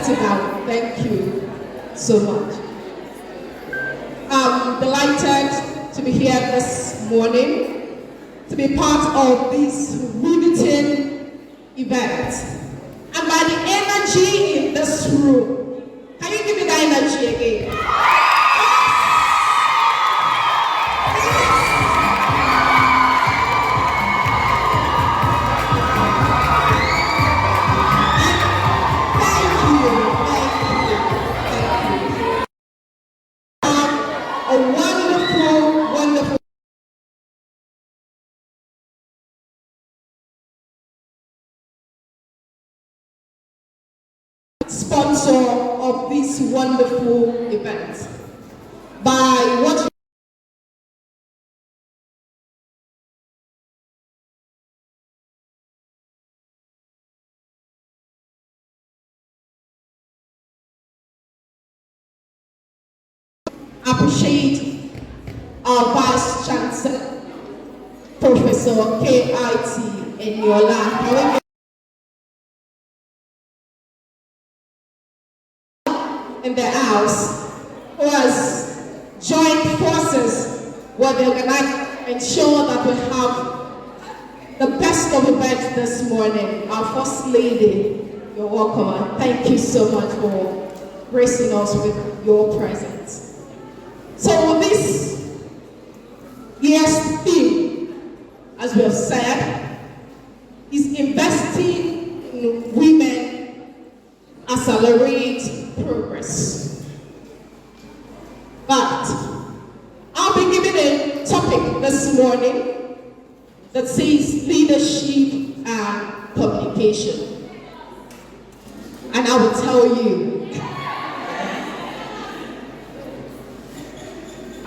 settle down. Thank you so much. I'm delighted to be here this morning to be part of this riveting event. And by the energy in this room, can you give me that energy again? Sponsor of this wonderful event by what appreciate our Vice Chancellor, Professor K.I.T. Eniola, in the house, who has joined forces with the organizers to ensure that we have the best of events this morning. Our First Lady, you're welcome, and thank you so much for gracing us with your presence. So this year's theme, as we have said, is investing in women, accelerate progress. But I'll be giving a topic this morning that says leadership and communication. And I will tell you,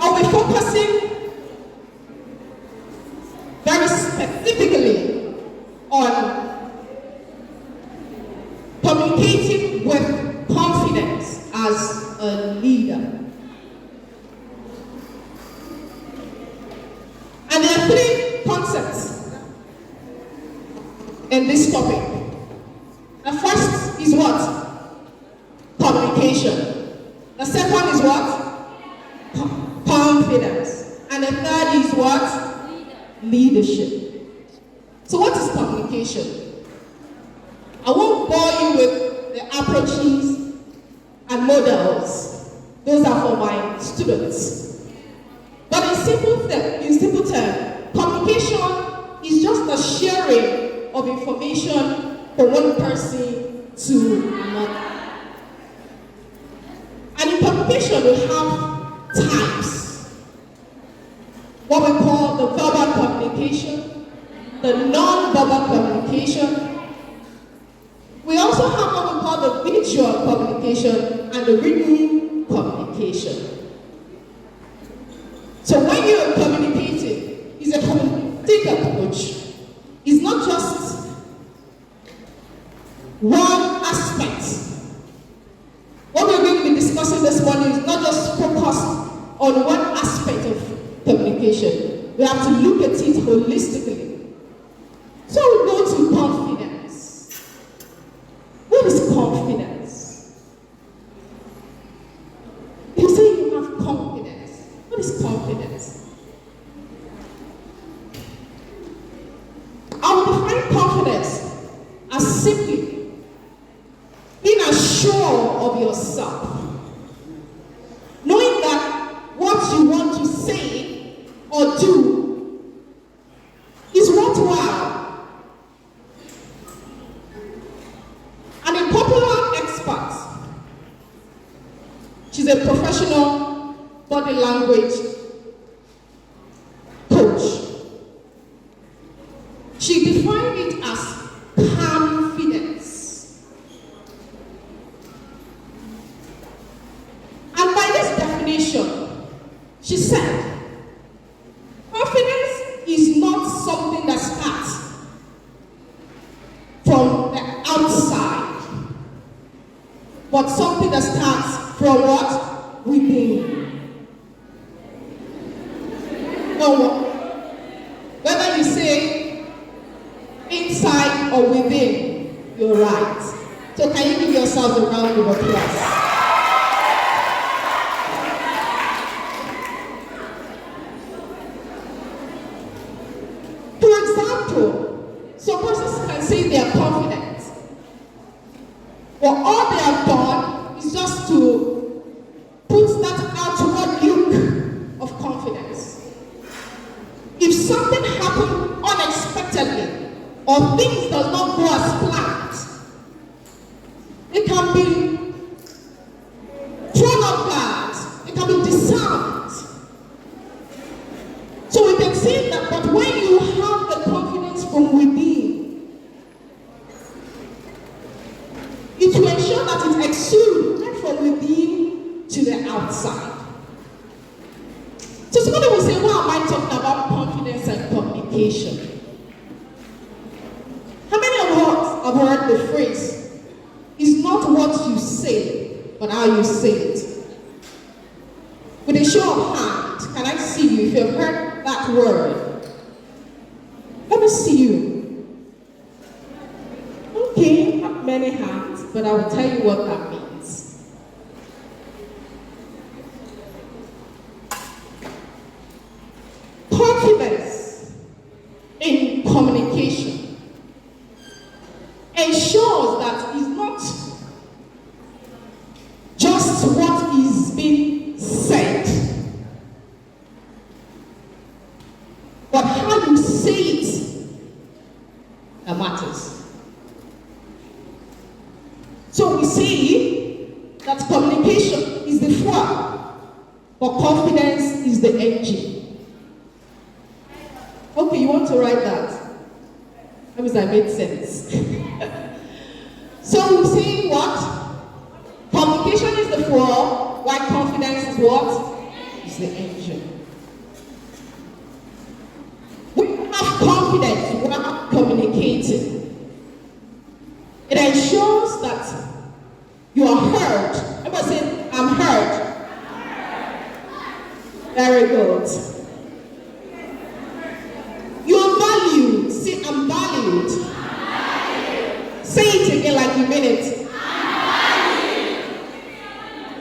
I'll be focusing very specifically on communicating with confidence as a leader. And there are three concepts in this topic. The first is what? Communication. The second is what? Confidence. And the third is what? Leadership. So what is communication? I won't bore you with the approaches and models. Those are for my students. But in simple terms, communication is just a sharing of information from one person to another. And in communication, we have types. What we call the verbal communication, the non-verbal communication. We also have what we call the visual communication and the written communication. So when you are communicating, it's a communicative approach. It's not just one aspect. What we're going to be discussing this morning is not just focused on one aspect of communication. We have to look at it holistically. So we go to confidence. What is confidence? You say you have confidence. What is confidence? I will define confidence as simply being assured of yourself. Knowing that what you want to say or do is worthwhile. And a popular expert, she's a professional body language coach. She defined it as confidence. And by this definition, she said, confidence is not something that starts from the outside, but something that starts from what? Within. No, whether you say inside or within, you're right. So can you give yourselves a round of applause? For example, some persons can say they are confident, but all they have done is just to put that outward look of confidence. If something happens unexpectedly or things does not go as planned, it can be thrown off guard, it can be disarmed. So we can see that, but when you have the confidence from within, it will ensure that it exudes right from within to the outside. So somebody will say, why am I talking about confidence and communication? How many of us have heard the phrase, it's not what you say, but how you say it? With a show of hands, can I see you if you've heard that word? Let me see you. Okay, not many hands, but I will tell you what that means. Confidence in communication ensures that it's not just what is being said, but how you say it that matters. So we see that communication is the fuel, but confidence is the engine. Okay, you want to write that? That means I made sense. So we see what? Communication is the fuel, while confidence is what? Is the engine. We have confidence when we're communicating. It ensures that you are heard. Everybody say, I'm heard. Very good. You are valued. Say, I'm valued. Say it again like you mean it.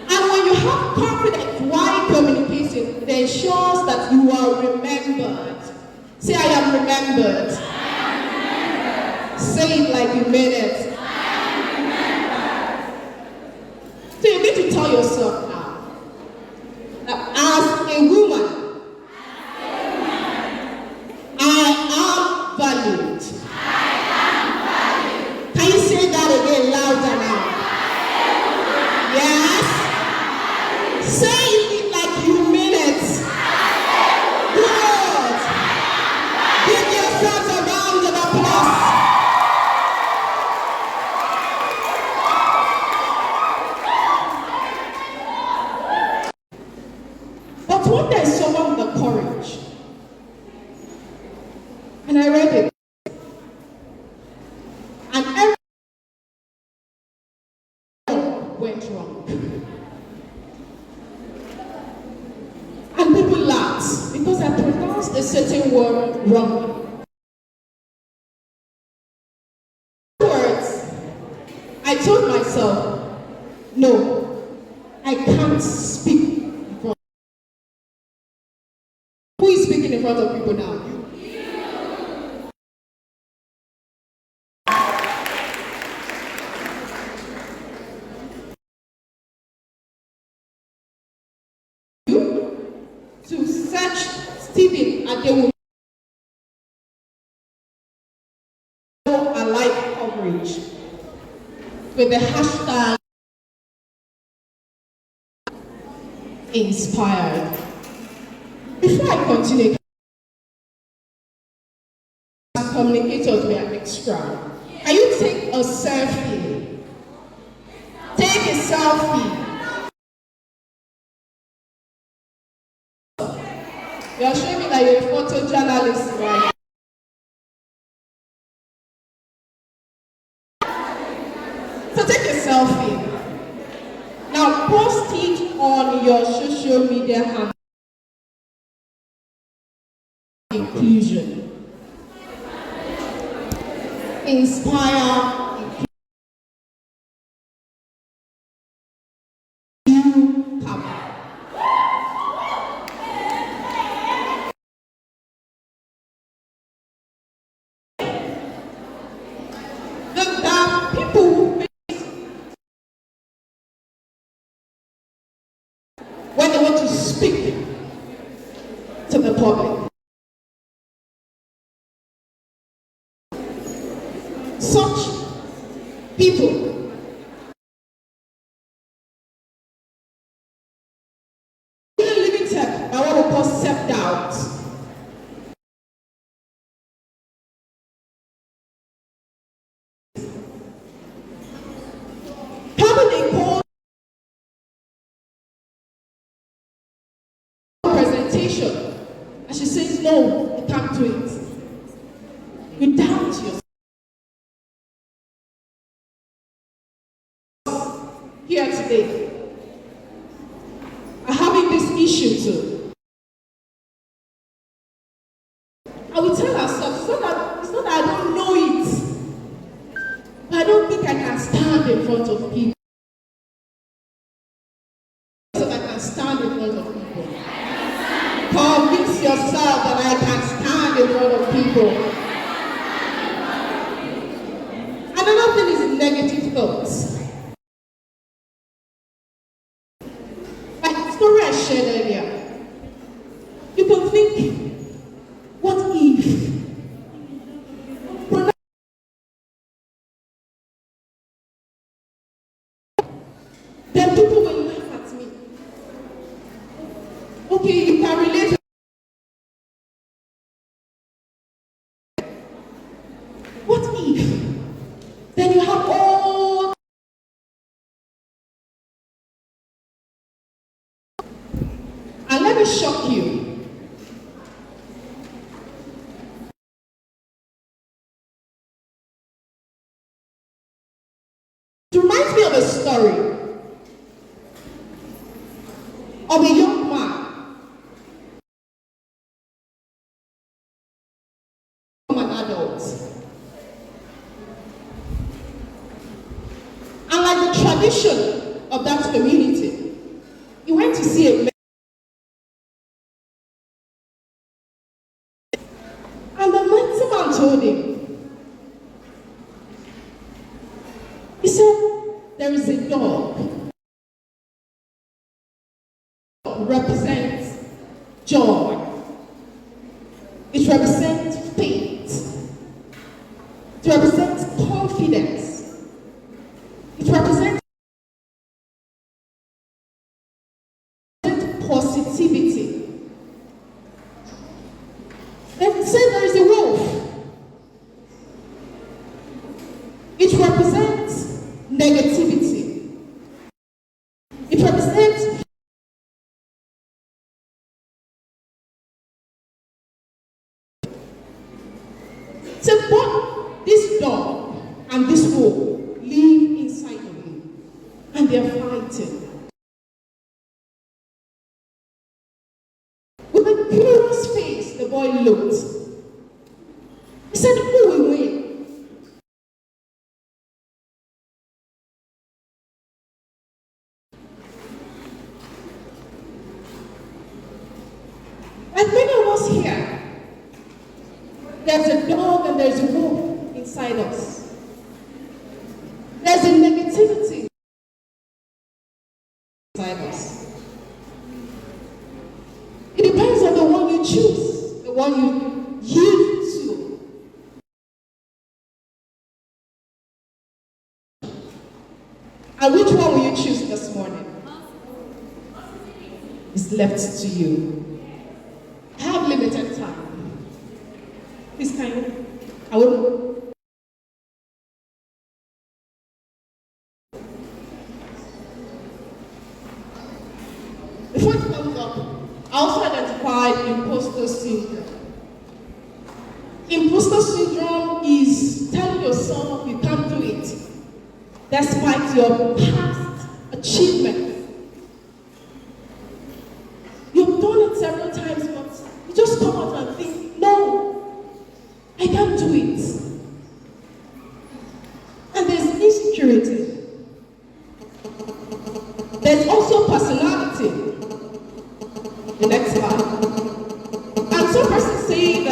And when you have confidence while communicating, it ensures that you are remembered. Say, I am remembered. Say it like you mean it. So you need to tell yourself now that as a woman, I am valued. Can you say that again louder now? Yes? Say it like you mean it. Good. Give yourselves a round of applause. But when there's someone with the courage, and I read it, and everything went wrong. And people laughed because I pronounced a certain word wrongly. Afterwards, I told myself, no, I can't speak in front. Who is speaking in front of people now? To search Stephen Adewu alike coverage with the hashtag inspired. Before I continue, as communicators, we are extra. Can you take a selfie? Take a selfie. You're showing me that you're a photojournalist, right? So take a selfie. Now post it on your social media handle. Inclusion. Inspire to the public. Such people limited by what we call self-doubt. Having a poor presentation, and she says, no, you can't do it. You doubt yourself. Here today are having this issue too. I will tell ourselves, it's not that I don't know it, but I don't think I can stand in front of people. So I can stand in front of people. Convince yourself that I can stand in front of people. Another thing is negative thoughts. Story I shared earlier. You can think, what if? Then people will laugh at me. Okay, you can relate. What if? Then you have all. And let me shock you. It reminds me of a story of a young man, an adult. And like the tradition of that community, he went to see a told him. He said, there is a dog. Represents joy. It represents faith. It represents confidence. It represents positivity. Then he said there is a wolf. It represents negativity. It represents so what this dog and this wolf live inside of me, and they're fighting. With a curious face, the boy looked. He said, who will win? Like many of us here, there's a dog and there's a wolf inside us. There's a negativity inside us. It depends on the one you choose, the one you yield to. And which one will you choose this morning? It's left to you. I have limited time. Please kind. I will. Before it comes up, I also identified imposter syndrome. Imposter syndrome is telling yourself you can't do it, despite your past achievement. You've done it several times, but you just come out and think, no, I can't do it. And there's insecurity. There's also personality. The next part. And some persons say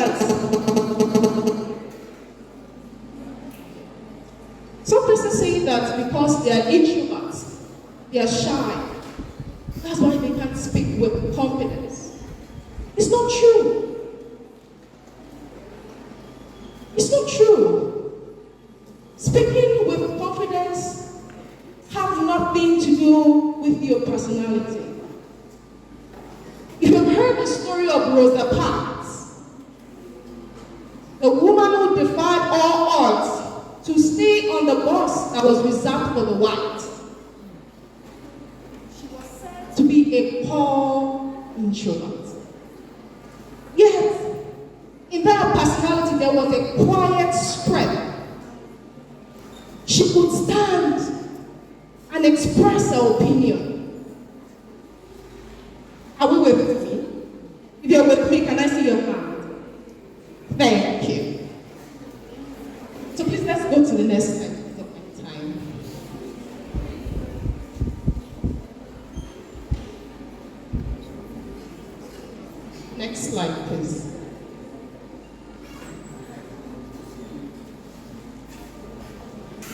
that because they are introverts, they are shy. That's why they can't speak with confidence. It's not true. It's not true. Speaking with confidence has nothing to do with your personality. If you've heard the story of Rosa Parks, the woman who defied all odds to stay on the bus that was reserved for the white, she was said to be a poor introvert. Yet, in that personality, there was a quiet strength. She could stand and express her opinion. Are we with me? If you're with me, can I see your hand? Thank you. So please, let's go to the next slide. Of my time. Next slide, please.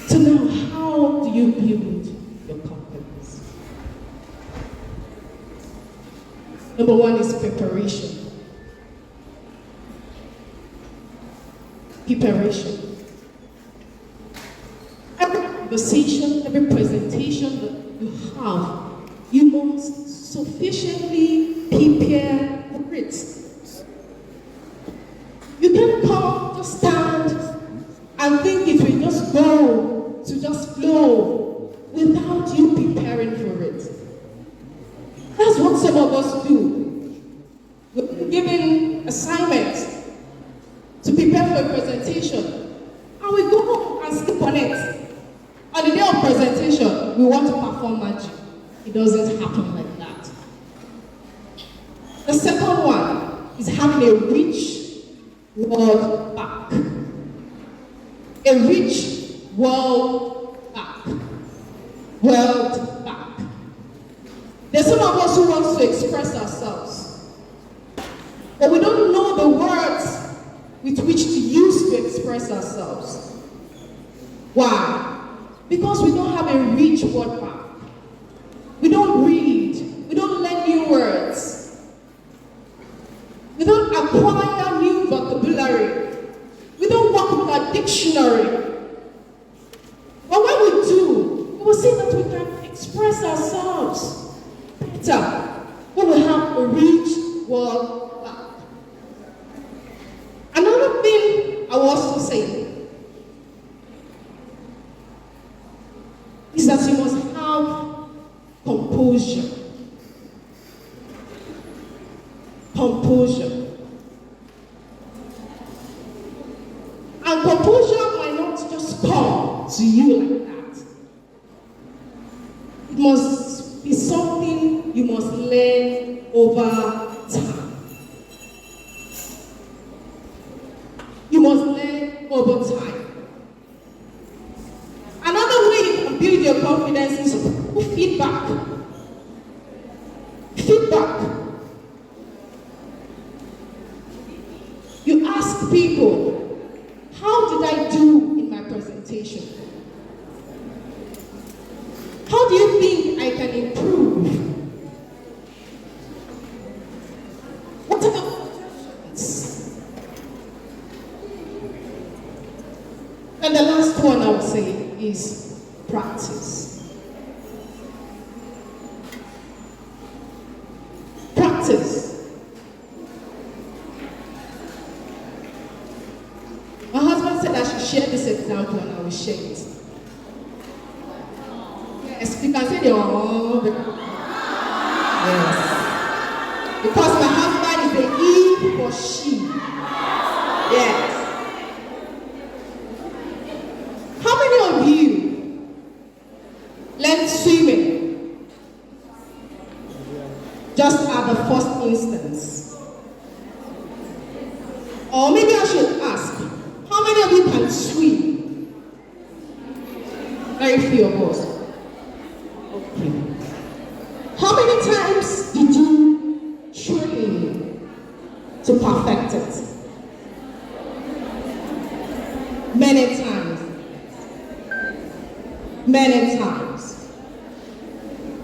So now, how do you build your confidence? Number one is preparation. Preparation. Every conversation, every presentation that you have, you must sufficiently prepare for it. You can't come, just stand, and think it will just go to just flow without you preparing for it. That's what some of us do. We're given assignments to prepare for a presentation, and we go home and sleep on it. On the day of presentation, we want to perform magic. It doesn't happen like that. The second one is having a rich world back. A rich world back. World back. There's some of us who want to express ourselves, but we don't know the words with which to use to express ourselves. Why? Because we don't have a rich word bank. We don't read. We don't learn new words. We don't acquire new vocabulary. We don't work with our dictionary. But when we do, we will see that we can express ourselves better when we have a rich word bank. Another thing I will also say is that you must have composure. Composure. And composure might not just come to you like that. It must be something you must learn over time. You must learn over time. Another way you can build your confidence is through feedback. Feedback. You ask people, how did I do in my presentation? How do you think I can improve? What are the suggestions? And the last one I would say is practice. Practice. My husband said I should share this example and I will share it. Yes, you can say they are all. Yes. Because my husband is a he for she. Yes. How many of you learned swimming just at the first instance? Or maybe I should ask, how many of you can swim? Very few of us. Okay. How many times did you train to perfect it? Many times. Many times.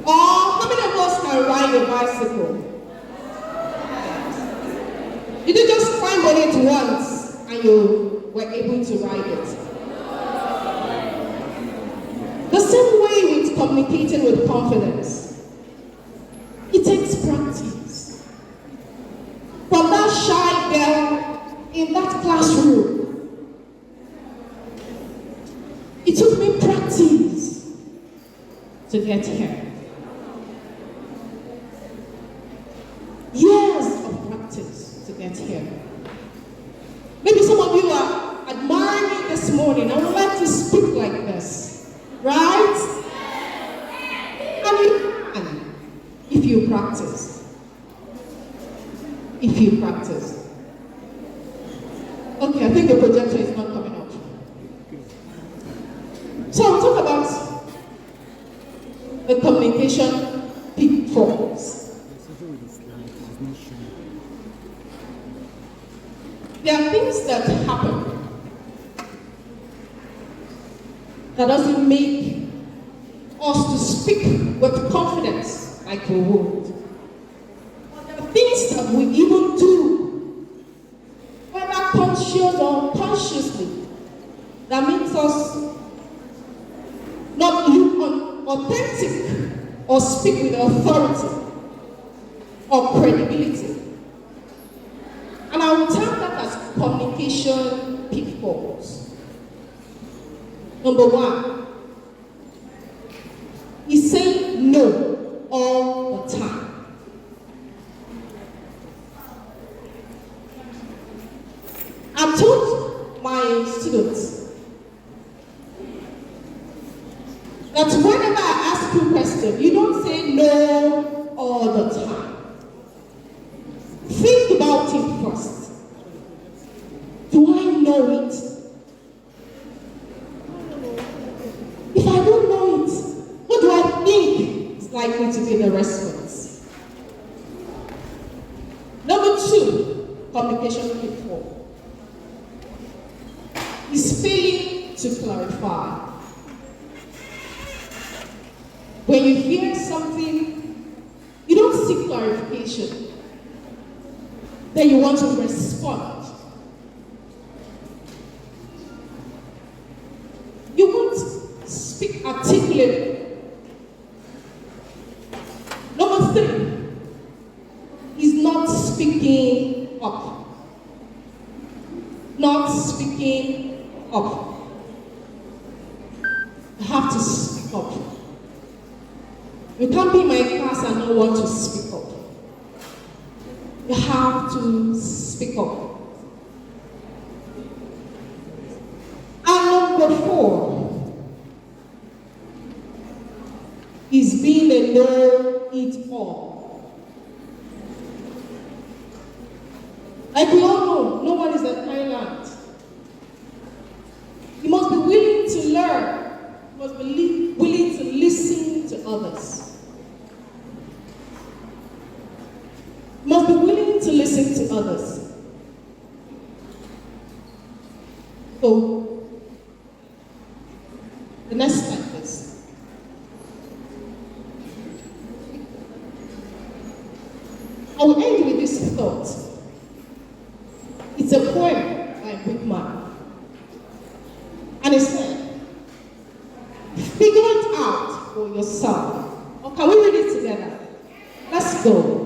Or how many of us can ride a bicycle? you were able to write it. The same way with communicating with confidence. It takes practice. From that shy girl in that classroom, it took me practice to get here. Years of practice to get here. Maybe some of you are admiring me this morning. I would like to speak like this, right? And you can, if you practice. If you practice. Okay, I think the projector is not coming up. So I'll talk about the communication pitfalls. There are things that happen that doesn't make us to speak with confidence like we would. There are things that we even do, whether conscious or unconsciously, that makes us not look authentic or speak with authority or credibility. And I will term that as communication pitfalls. Number one is saying no all the time. I told my students that whenever I ask you a question, you don't say no all the time. Think about it first. Do I know it? If I don't know it, what do I think is likely to be the response? Number two, communication pitfall is failing to clarify. When you hear something, you don't seek clarification. Then you want to respond. You won't speak articulately. Number three is not speaking up. Not speaking up. I have to speak up. You can't be in my class and not want to speak up. You have to speak up. And number four is being a know-it-all. Like we all know, no one is an island. You must be willing to learn. You must be willing to listen to others. You must be willing to listen to others. So, the next slide, please. I will end with this thought. It's a poem by Whitman. And it said, figure it out for yourself. Or can we read it together? Let's go.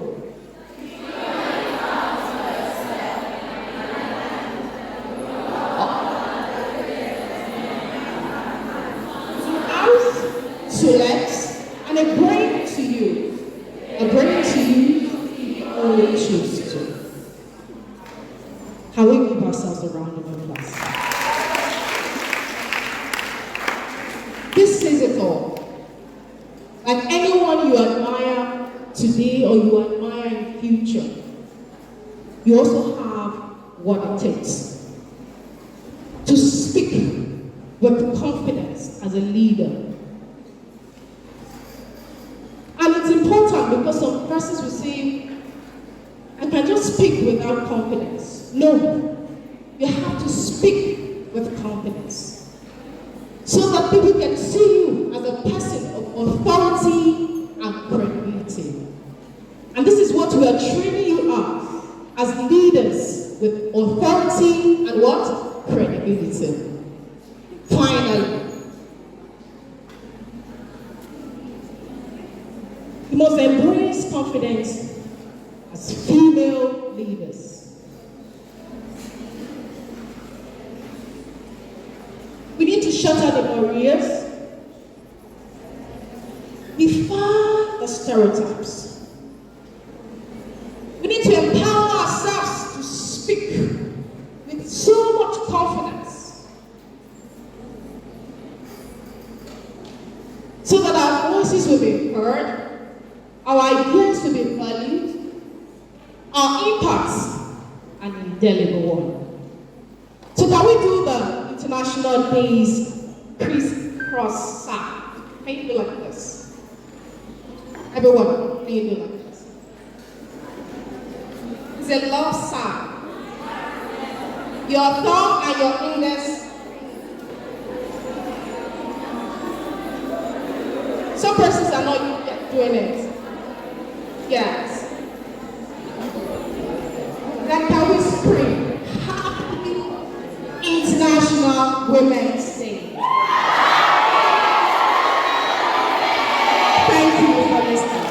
Two legs and a brain to you. A brain to you if you only choose to. Can we give ourselves a round of applause? This says it all. Like anyone you admire today or you admire in future, you also have what it takes to speak with confidence as a leader. And it's important because some persons will say, I can just speak without confidence. No, you have to speak with confidence so that people can see you as a person of authority and credibility. And this is what we are training you up as leaders with authority and what? Credibility. Finally, we must embrace confidence as female leaders. We need to shatter the barriers, defy the stereotypes. We need to empower ourselves to speak with so much confidence so that our voices will be heard, our ideas will be valued, our impacts an indelible one. So can we do the International Days crisscross sign? Can you do like this? Everyone, can you do like this? It's a love sign. Your thumb and your index. Some persons are not doing it. Yes. Then can we scream, Happy International Women's Day? Thank you for listening.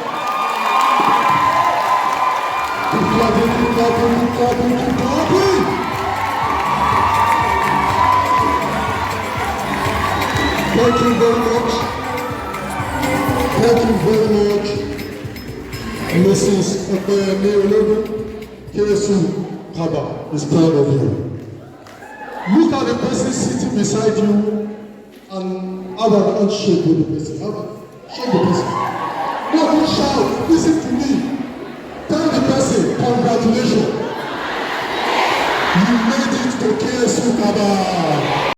Thank you very much. Thank you very much. Mrs. Opeyemi Ologun, KSU Kaba is proud of you. Look at the person sitting beside you and have an handshake with the person. Shake the person. No, don't shout. Listen to me. Tell the person, congratulations. You made it to KSU Kaba.